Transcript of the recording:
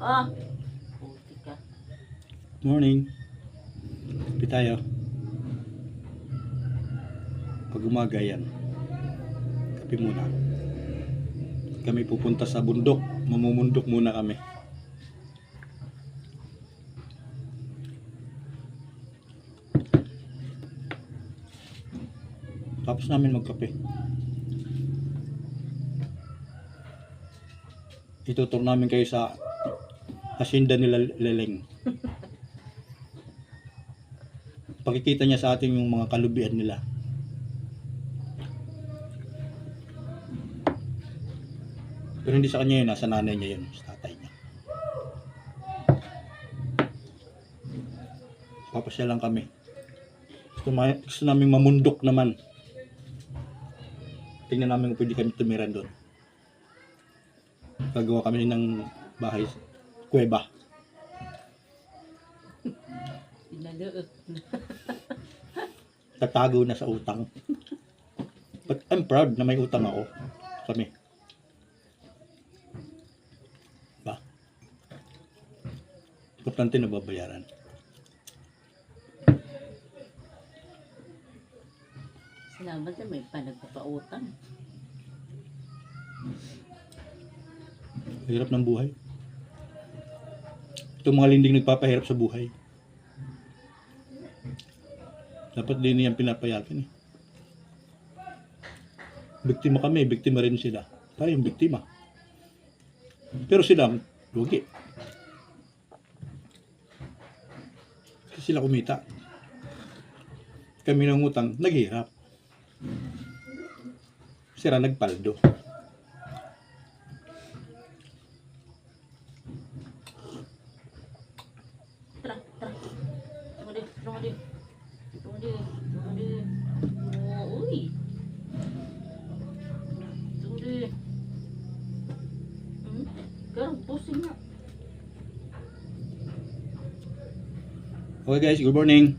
Ah, puti ka. Morning. Kape tayo. Pag umaga yan, kape muna. Kami pupunta sa bundok. Mamumundok muna kami. Tapos namin magkape. Itutur namin kayo sa hacienda nila Leleng. Pakikita niya sa atin yung mga kalubian nila. Pero hindi sa kanya yun, nasa nanay niya yun, sa tatay niya. Papasya lang kami. Gusto namin mamundok naman. Tingnan namin kung pwede kami tumira doon. Gagawa kami ng bahay, kuweba. Pinaluot na. Tatago na sa utang. But I'm proud na may utang ako. Kami. Ba? Importante na babayaran. Salamat na may panagpapautang. Hirap ng buhay. Itong mga linding nagpapahirap sa buhay. Dapat din niyang pinapayagan eh. Biktima kami, biktima rin sila. Tayo yung biktima. Pero sila, lugi. Kasi sila kumita. Kami ng utang, naghihirap. Sila nagpaldo. Tara, tara. Tumuli, tumuli. Tumuli, tumuli. Oh, uy. Tumuli. Garang pusing nga. Okay guys, good morning.